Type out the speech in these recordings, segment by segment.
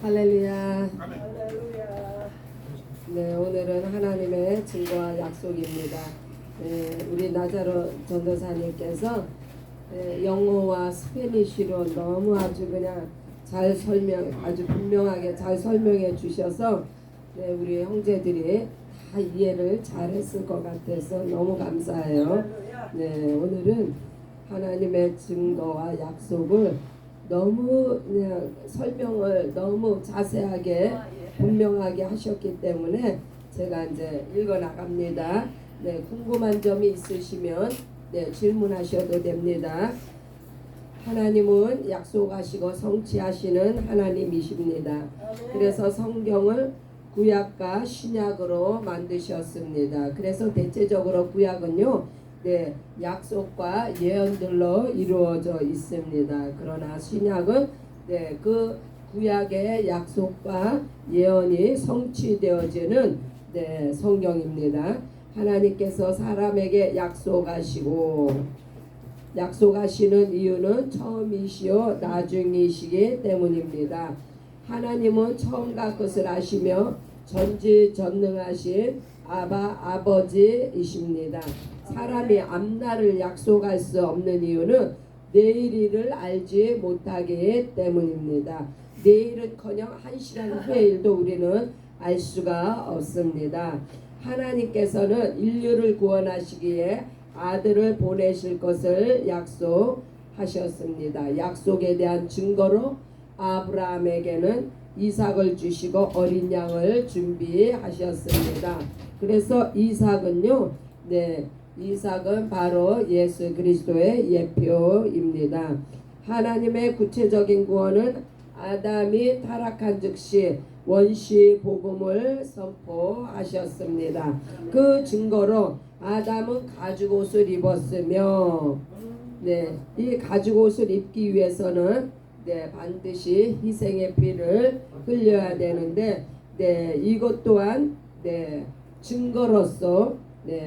할렐루야. 할렐루야. 네, 오늘은 하나님의 증거와 약속입니다. 우리 나자로 전도사님께서 영어와 스페니쉬로 너무 아주 그냥 아주 분명하게 잘 설명해 주셔서 우리 형제들이 다 이해를 잘했을 것 같아서 너무 감사해요. 네, 오늘은 하나님의 증거와 약속을 너무 그냥 설명을 너무 자세하게 분명하게 하셨기 때문에 제가 이제 읽어 나갑니다. 네, 궁금한 점이 있으시면 질문하셔도 됩니다. 하나님은 약속하시고 성취하시는 하나님이십니다. 그래서 성경을 구약과 신약으로 만드셨습니다. 그래서 대체적으로 구약은요, 약속과 예언들로 이루어져 있습니다. 그러나 신약은 그 구약의 약속과 예언이 성취되어지는 성경입니다. 하나님께서 사람에게 약속하시는 이유는 처음이시요 나중이시기 때문입니다. 하나님은 처음과 끝을 아시며 전지전능하신 아버지이십니다. 사람이 앞날을 약속할 수 없는 이유는 내일 일을 알지 못하기 때문입니다. 내일은커녕 한 시간 후의 일도 우리는 알 수가 없습니다. 하나님께서는 인류를 구원하시기에 아들을 보내실 것을 약속하셨습니다. 약속에 대한 증거로 아브라함에게는 이삭을 주시고 어린 양을 준비하셨습니다. 그래서 이삭은 바로 예수 그리스도의 예표입니다. 하나님의 구체적인 구원은 아담이 타락한 즉시 원시 복음을 선포하셨습니다. 그 증거로 아담은 가죽옷을 입었으며 이 가죽옷을 입기 위해서는 반드시 희생의 피를 흘려야 되는데 이것 또한 증거로서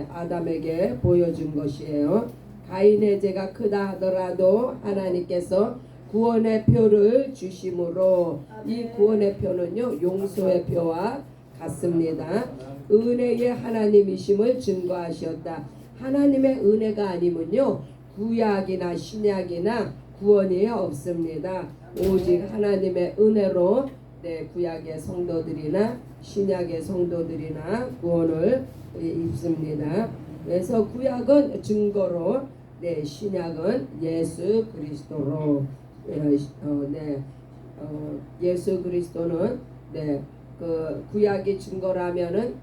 아담에게 보여준 것이에요. 가인의 죄가 크다 하더라도 하나님께서 구원의 표를 주심으로 이 구원의 표는요 용서의 표와 같습니다. 은혜의 하나님이심을 증거하셨다. 하나님의 은혜가 아니면요 구약이나 신약이나 구원이 없습니다. 오직 하나님의 은혜로 구약의 성도들이나 신약의 성도들이나 구원을 입습니다. 그래서 구약은 증거로 신약은 예수 그리스도로 예수 그리스도는 그 구약이 증거라면은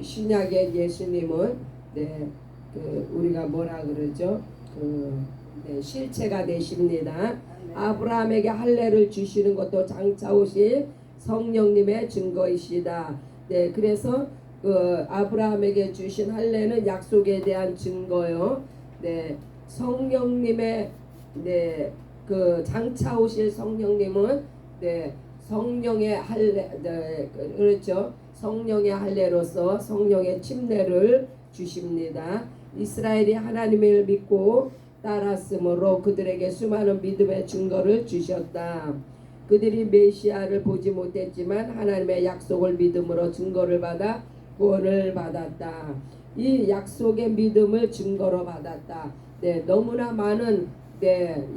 신약의 예수님은 그 우리가 뭐라 그러죠? 실체가 되십니다. 아브라함에게 할례를 주시는 것도 장차 오실 성령님의 증거이시다. 그래서 그 아브라함에게 주신 할례는 약속에 대한 증거요. 성령님의 그 장차 오실 성령님은 성령의 할례 그렇죠. 성령의 할례로서 성령의 침례를 주십니다. 이스라엘이 하나님을 믿고 따랐으므로 그들에게 수많은 믿음의 증거를 주셨다. 그들이 메시아를 보지 못했지만 하나님의 약속을 믿음으로 증거를 받아 구원을 받았다. 이 약속의 믿음을 증거로 받았다. 너무나 많은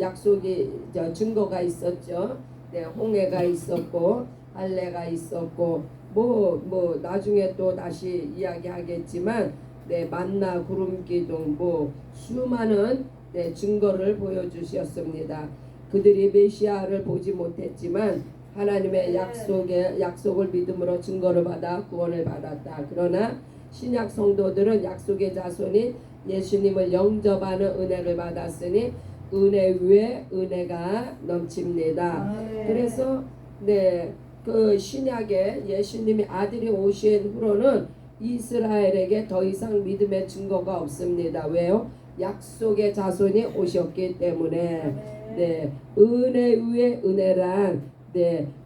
약속이 증거가 있었죠. 홍해가 있었고 할례가 있었고 뭐 나중에 또 다시 이야기하겠지만 만나 구름 기둥 수많은 증거를 보여주셨습니다. 그들이 메시아를 보지 못했지만 하나님의 약속을 믿음으로 증거를 받아 구원을 받았다. 그러나 신약 성도들은 약속의 자손인 예수님을 영접하는 은혜를 받았으니 은혜 위에 은혜가 넘칩니다. 그래서 그 신약에 예수님이 아들이 오신 후로는 이스라엘에게 더 이상 믿음의 증거가 없습니다. 왜요? 약속의 자손이 오셨기 때문에 은혜 위에 은혜란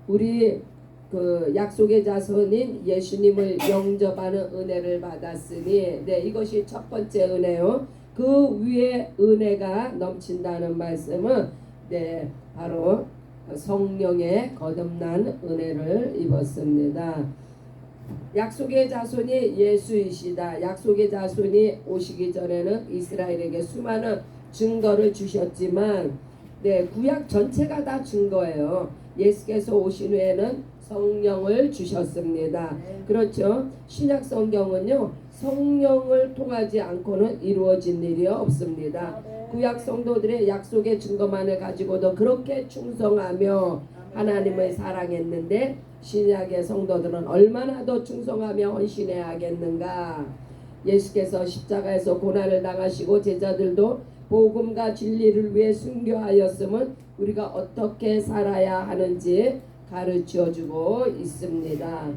우리 그 약속의 자손인 예수님을 영접하는 은혜를 받았으니 이것이 첫 번째 은혜요. 그 위에 은혜가 넘친다는 말씀은 네 바로 성령의 거듭난 은혜를 입었습니다. 약속의 자손이 예수이시다. 약속의 자손이 오시기 전에는 이스라엘에게 수많은 증거를 주셨지만 네 구약 전체가 다 증거예요. 예수께서 오신 후에는 성령을 주셨습니다. 그렇죠. 신약 성경은요 성령을 통하지 않고는 이루어진 일이 없습니다. 구약 성도들의 약속의 증거만을 가지고도 그렇게 충성하며 하나님을 사랑했는데 신약의 성도들은 얼마나 더 충성하며 헌신해야 하겠는가. 예수께서 십자가에서 고난을 당하시고 제자들도 복음과 진리를 위해 순교하였음은 우리가 어떻게 살아야 하는지 가르쳐주고 있습니다.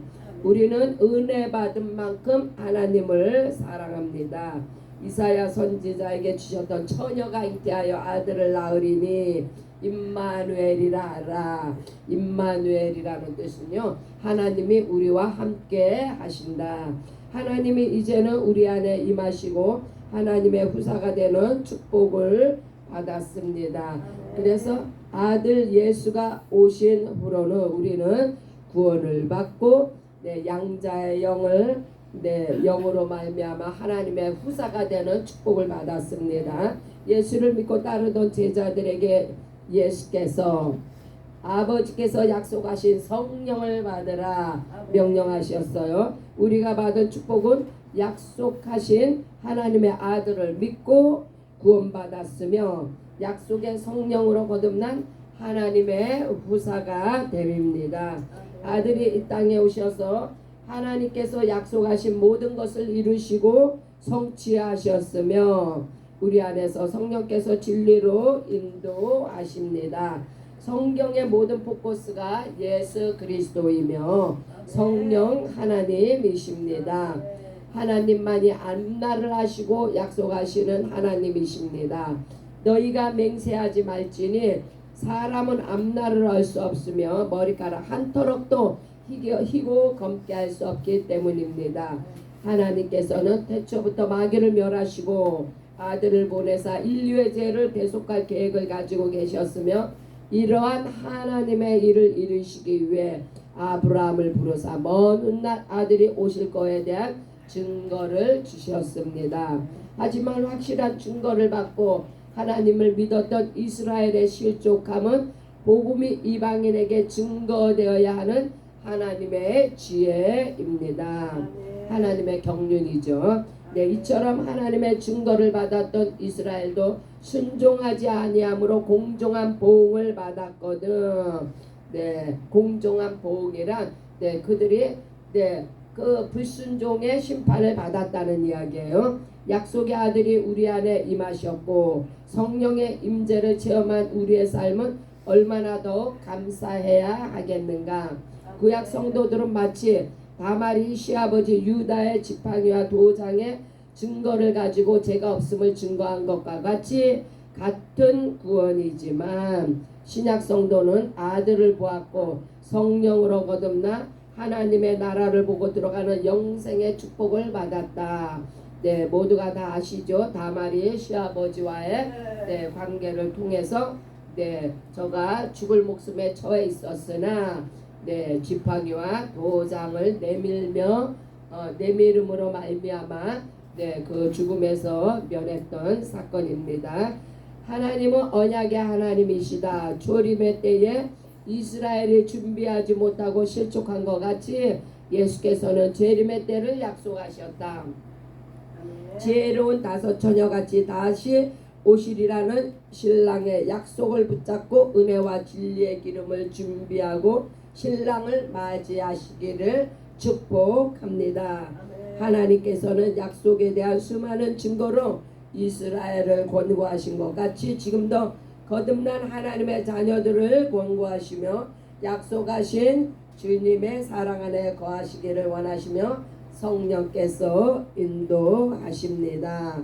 우리는 은혜 받은 만큼 하나님을 사랑합니다. 이사야 선지자에게 주셨던 처녀가 잉태하여 아들을 낳으리니 임마누엘이라 하라. 임마누엘이라는 뜻은요 하나님이 우리와 함께 하신다. 하나님이 이제는 우리 안에 임하시고 하나님의 후사가 되는 축복을 받았습니다. 그래서 아들 예수가 오신 후로는 우리는 구원을 받고 네, 양자의 영을 영으로 말미암아 하나님의 후사가 되는 축복을 받았습니다. 예수를 믿고 따르던 제자들에게 예수께서 아버지께서 약속하신 성령을 받으라 명령하셨어요. 우리가 받은 축복은 약속하신 하나님의 아들을 믿고 구원받았으며 약속의 성령으로 거듭난 하나님의 후사가 됨입니다. 아들이 이 땅에 오셔서 하나님께서 약속하신 모든 것을 이루시고 성취하셨으며 우리 안에서 성령께서 진리로 인도하십니다. 성경의 모든 포커스가 예수 그리스도이며 성령 하나님이십니다. 하나님만이 앞날을 하시고 약속하시는 하나님이십니다. 너희가 맹세하지 말지니 사람은 앞날을 알 수 없으며 머리카락 한 터럭도 희고 검게 할 수 없기 때문입니다. 하나님께서는 태초부터 마귀를 멸하시고 아들을 보내사 인류의 죄를 대속할 계획을 가지고 계셨으며 이러한 하나님의 일을 이루시기 위해 아브라함을 부르사 먼 훗날 아들이 오실 거에 대한 증거를 주셨습니다. 하지만 확실한 증거를 받고 하나님을 믿었던 이스라엘의 실족함은 복음이 이방인에게 증거되어야 하는 하나님의 지혜입니다. 하나님의 경륜이죠. 네, 이처럼 하나님의 증거를 받았던 이스라엘도 순종하지 아니함으로 공정한 보응을 받았거든. 네, 공정한 보응이란 그들이 그 불순종의 심판을 받았다는 이야기예요. 약속의 아들이 우리 안에 임하셨고 성령의 임재를 체험한 우리의 삶은 얼마나 더 감사해야 하겠는가. 구약 성도들은 마치 다말이 시아버지 유다의 지팡이와 도장의 증거를 가지고 죄가 없음을 증거한 것과 같이 같은 구원이지만 신약 성도는 아들을 보았고 성령으로 거듭나 하나님의 나라를 보고 들어가는 영생의 축복을 받았다. 네, 모두가 다 아시죠? 다말이 시아버지와의 관계를 통해서 저가 죽을 목숨에 처해 있었으나 지팡이와 도장을 내밀음으로 말미암아 그 죽음에서 면했던 사건입니다. 하나님은 언약의 하나님이시다. 조림의 때에 이스라엘이 준비하지 못하고 실족한 것 같이 예수께서는 재림의 때를 약속하셨다. 지혜로운 다섯 처녀같이 다시 오시리라는 신랑의 약속을 붙잡고 은혜와 진리의 기름을 준비하고 신랑을 맞이하시기를 축복합니다. 하나님께서는 약속에 대한 수많은 증거로 이스라엘을 권고하신 것 같이 지금도 거듭난 하나님의 자녀들을 권고하시며 약속하신 주님의 사랑 안에 거하시기를 원하시며 성령께서 인도하십니다.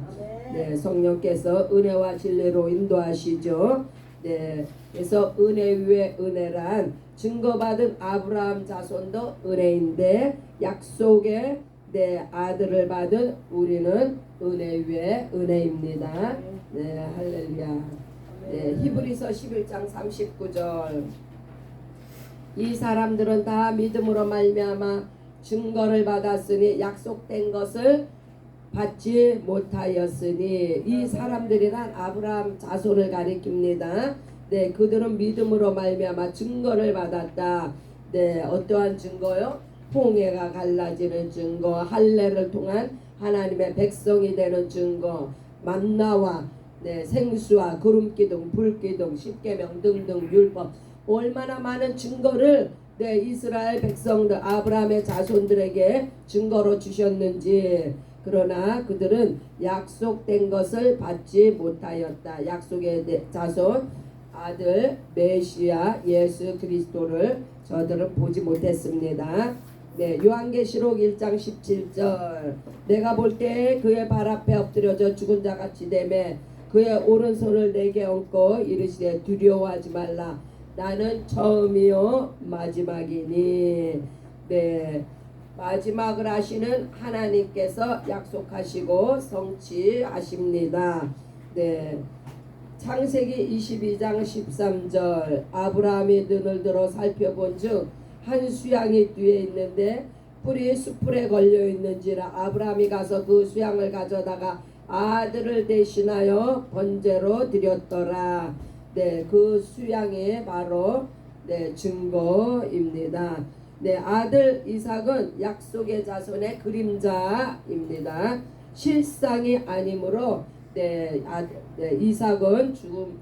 네, 성령께서 은혜와 진리로 인도하시죠. 네, 그래서 은혜 위에 은혜란 증거받은 아브라함 자손도 은혜인데 약속의 아들을 받은 우리는 은혜 위에 은혜입니다. 네, 할렐루야. 네, 히브리서 11장 39절. 이 사람들은 다 믿음으로 말미암아 증거를 받았으니 약속된 것을 받지 못하였으니, 이 사람들이란 아브라함 자손을 가리킵니다. 네, 그들은 믿음으로 말미암아 증거를 받았다. 네, 어떠한 증거요? 홍해가 갈라지는 증거, 할례를 통한 하나님의 백성이 되는 증거, 만나와 네, 생수와 구름기둥, 불기둥, 십계명 등등 율법, 얼마나 많은 증거를 네, 이스라엘 백성들, 아브라함의 자손들에게 증거로 주셨는지. 그러나 그들은 약속된 것을 받지 못하였다. 약속의 자손, 아들 메시아 예수 그리스도를 저들은 보지 못했습니다. 네, 요한계시록 1장 17절. 내가 볼 때 그의 발 앞에 엎드려져 죽은 자같이 되매 그의 오른손을 내게 얹고 이르시되 두려워하지 말라. 나는 처음이요 마지막이니. 네, 마지막을 하시는 하나님께서 약속하시고 성취하십니다. 네, 창세기 22장 13절. 아브라함이 눈을 들어 살펴본즉 한 수양이 뒤에 있는데 뿔이 숯불에 걸려 있는지라. 아브라함이 가서 그 수양을 가져다가 아들을 대신하여 번제로 드렸더라. 네, 그 수양이 바로 네, 증거입니다. 네, 아들 이삭은 약속의 자손의 그림자입니다. 실상이 아니므로 네, 이삭은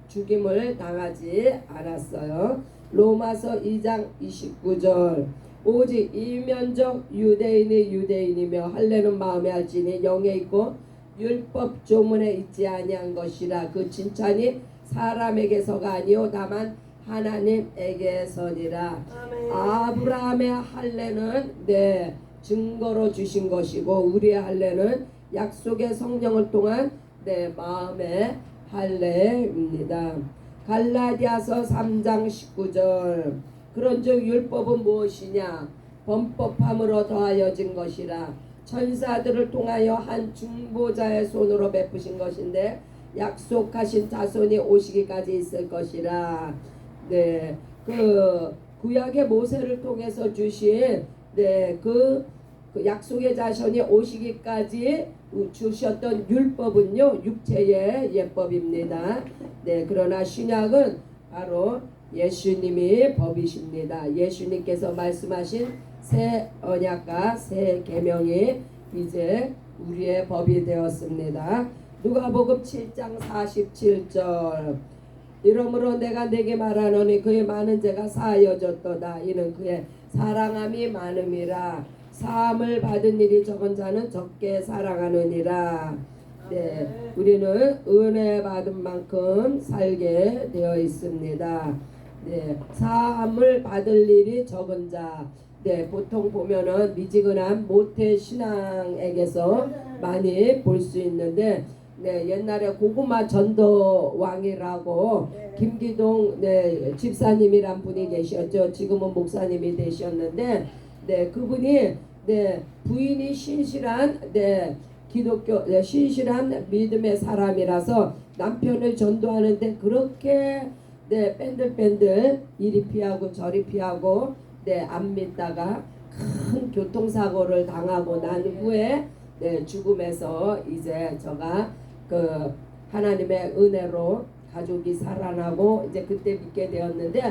죽임을 당하지 않았어요. 로마서 2장 29절. 오직 이면적 유대인이 유대인이며 할례는 마음에 할지니 영에 있고 율법 조문에 있지 아니한 것이라. 그 칭찬이 사람에게서가 아니요 다만 하나님에게서니라. 아브라함의 할례는 네, 증거로 주신 것이고, 우리의 할례는 약속의 성령을 통한 네, 마음의 할례입니다. 갈라디아서 3장 19절. 그런즉 율법은 무엇이냐? 범법함으로 더하여진 것이라. 천사들을 통하여 한 중보자의 손으로 베푸신 것인데 약속하신 자손이 오시기까지 있을 것이라. 네, 그 구약의 모세를 통해서 주신 네, 그 약속의 자손이 오시기까지 주셨던 율법은요 육체의 예법입니다. 네, 그러나 신약은 바로 예수님이 법이십니다. 예수님께서 말씀하신 새 언약과 새 계명이 이제 우리의 법이 되었습니다. 누가복음 7장 47절. 이러므로 내가 네게 말하노니 그의 많은 죄가 사하여졌도다. 이는 그의 사랑함이 많음이라. 사함을 받은 일이 적은 자는 적게 사랑하느니라. 네, 우리는 은혜 받은 만큼 살게 되어 있습니다. 네, 사함을 받을 일이 적은 자. 네, 보통 보면은 미지근한 모태 신앙에게서 많이 볼 수 있는데, 네, 옛날에 고구마 전도왕이라고 김기동 네, 집사님이란 분이 계셨죠. 지금은 목사님이 되셨는데, 네, 그분이 네, 부인이 신실한 네, 기독교 네, 신실한 믿음의 사람이라서 남편을 전도하는데 그렇게 네, 뺀들뺀들 이리 피하고 저리 피하고 네, 안 믿다가 큰 교통사고를 당하고 난 후에 네, 죽음에서 이제 저가 그 하나님의 은혜로 가족이 살아나고 이제 그때 믿게 되었는데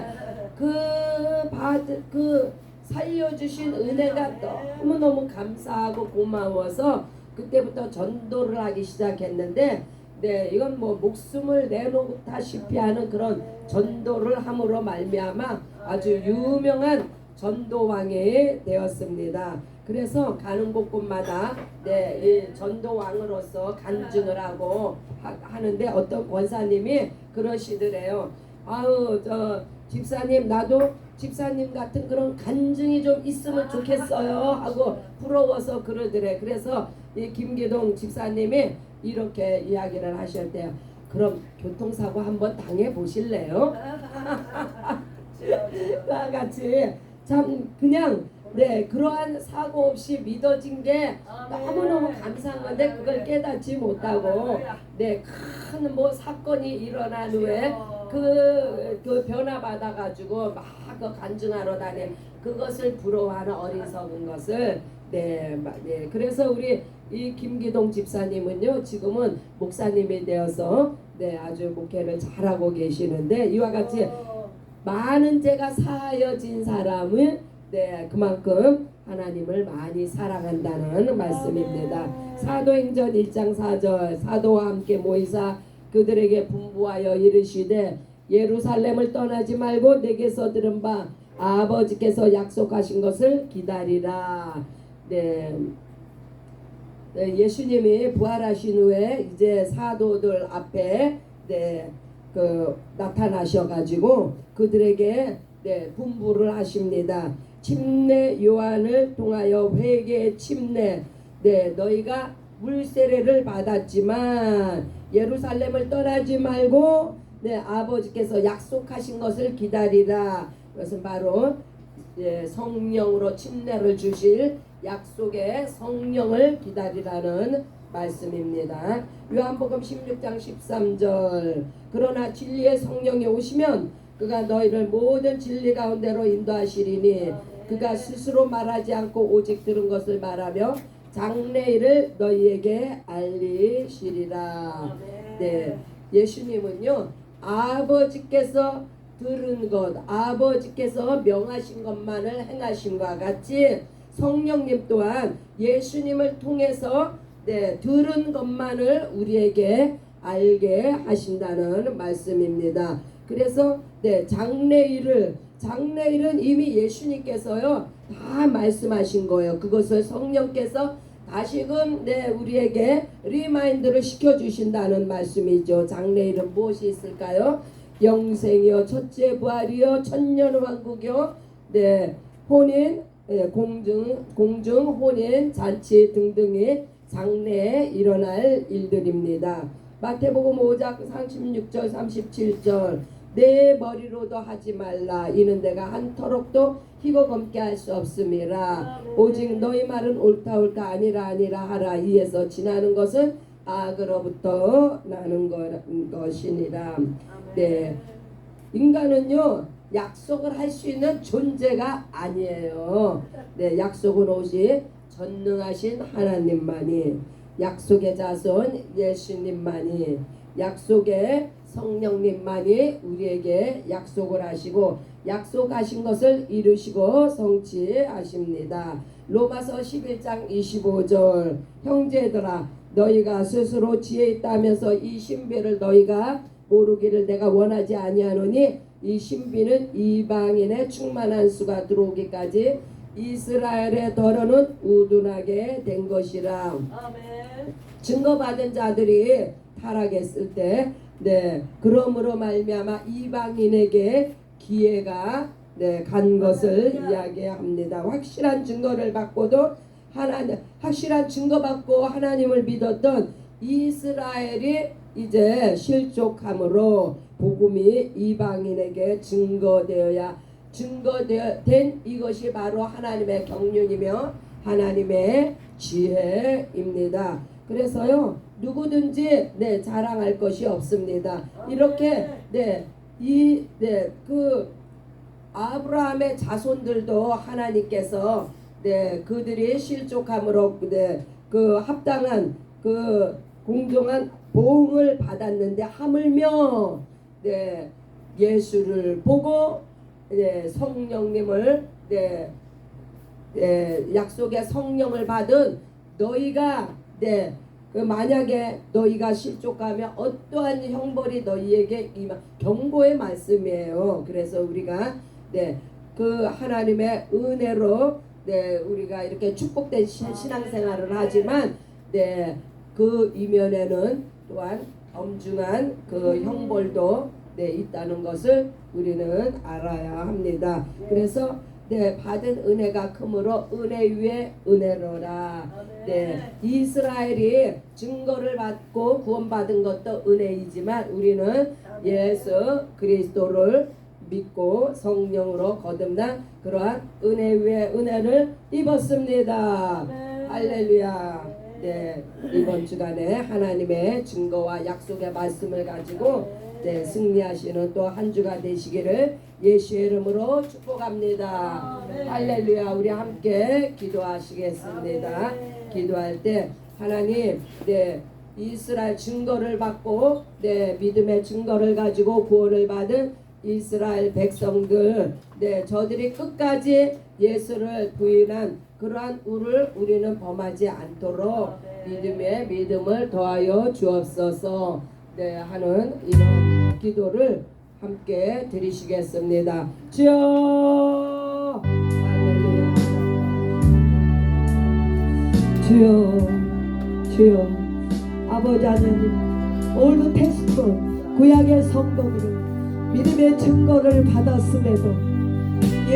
그 살려주신 은혜가 너무너무 감사하고 고마워서 그때부터 전도를 하기 시작했는데, 네, 이건 뭐 목숨을 내놓다시피 하는 그런 전도를 함으로 말미암아 아주 유명한 전도왕이 되었습니다. 그래서 가는 곳곳마다 네, 이 전도왕으로서 간증을 하고 하는데 어떤 권사님이 그러시더래요. 아우 저 집사님, 나도 집사님 같은 그런 간증이 좀 있으면 좋겠어요 하고 부러워서 그러더래. 그래서 이 김기동 집사님이 이렇게 이야기를 하셨대요. 그럼 교통사고 한번 당해 보실래요? 다 같이 참 그냥 네, 그러한 사고 없이 믿어진 게 너무너무 감사한 건데 그걸 깨닫지 못하고 네, 큰 뭐 사건이 일어난 후에 그 변화받아 가지고 막 그 간증하러 다니 그것을 부러워하는 어리석은 것을 네, 네. 그래서 우리 이 김기동 집사님은요 지금은 목사님이 되어서 네 아주 목회를 잘하고 계시는데 이와 같이 많은 죄가 사하여진 사람은 네 그만큼 하나님을 많이 사랑한다는 말씀입니다. 사도행전 1장 4절 사도와 함께 모이사 그들에게 분부하여 이르시되 예루살렘을 떠나지 말고 내게서 들은 바 아버지께서 약속하신 것을 기다리라. 네. 네, 예수님이 부활하신 후에 이제 사도들 앞에 네, 나타나셔가지고 그들에게 네, 분부를 하십니다. 침례 요한을 통하여 회개의 침례 네, 너희가 물세례를 받았지만 예루살렘을 떠나지 말고 네, 아버지께서 약속하신 것을 기다리라. 그것은 바로 성령으로 침례를 주실 약속의 성령을 기다리라는 말씀입니다. 요한복음 16장 13절 그러나 진리의 성령이 오시면 그가 너희를 모든 진리 가운데로 인도하시리니 그가 스스로 말하지 않고 오직 들은 것을 말하며 장래일을 너희에게 알리시리라. 네, 예수님은요 아버지께서 들은 것 아버지께서 명하신 것만을 행하심과 같이 성령님 또한 예수님을 통해서 네, 들은 것만을 우리에게 알게 하신다는 말씀입니다. 그래서 네, 장래일은 이미 예수님께서요 다 말씀하신 거예요. 그것을 성령께서 다시금 네, 우리에게 리마인드를 시켜주신다는 말씀이죠. 장래일은 무엇이 있을까요? 영생이요 첫째 부활이요 천년왕국이요 네, 혼인 공중 혼인 잔치 등등이 장래에 일어날 일들입니다. 마태복음 5장 36절 37절 내 머리로도 하지 말라 이는 내가 한터럭도 희고 검게 할 수 없음이라 오직 너희 말은 옳다 아니라 하라 이에서 지나는 것은 악으로부터 나는 것이니라. 네, 인간은요 약속을 할 수 있는 존재가 아니에요. 네, 약속은 오직 전능하신 하나님만이 약속의 자손 예수님만이 약속의 성령님만이 우리에게 약속을 하시고 약속하신 것을 이루시고 성취하십니다. 로마서 11장 25절 형제들아 너희가 스스로 지혜 있다면서 이 신비를 너희가 모르기를 내가 원하지 아니하노니 이 신비는 이방인의 충만한 수가 들어오기까지 이스라엘의 덜어는 우둔하게 된 것이라. 아멘. 증거받은 자들이 타락했을 때 네, 그러므로 말미암아 이방인에게 기회가 네, 간 것을 이야기합니다. 확실한 증거를 받고도 확실한 증거받고 하나님을 믿었던 이스라엘이 이제 실족함으로 복음이 이방인에게 증거된 이것이 바로 하나님의 경륜이며 하나님의 지혜입니다. 그래서요 누구든지 네 자랑할 것이 없습니다. 이렇게 그 아브라함의 자손들도 하나님께서 그들이 실족함으로 그 합당한 그 공정한 보응을 받았는데 하물며 예수를 보고 성령님을 약속의 성령을 받은 너희가 만약에 너희가 실족하면 어떠한 형벌이 너희에게 경고의 말씀이에요. 그래서 우리가 그 하나님의 은혜로 우리가 이렇게 축복된 신앙생활을 하지만 그 이면에는 또한 엄중한 그 형벌도 있다는 것을 우리는 알아야 합니다. 그래서 받은 은혜가 크므로 은혜 위에 은혜로라. 이스라엘이 증거를 받고 구원받은 것도 은혜이지만 우리는 예수 그리스도를 믿고 성령으로 거듭난 그러한 은혜 위에 은혜를 입었습니다. 할렐루야. 네, 이번 주간에 하나님의 증거와 약속의 말씀을 가지고 승리하시는 또 한 주가 되시기를 예수의 이름으로 축복합니다. 할렐루야. 우리 함께 기도하시겠습니다. 기도할 때 하나님 이스라엘 증거를 받고 믿음의 증거를 가지고 구원을 받은 이스라엘 백성들 저들이 끝까지 예수를 부인한 그러한 우리는 범하지 않도록 믿음에 믿음을 더하여 주옵소서 하는 이런 기도를 함께 드리시겠습니다. 주여 할렐루야. 주여 아버지 하나님 올드 테스트 구약의 성도들은 믿음의 증거를 받았음에도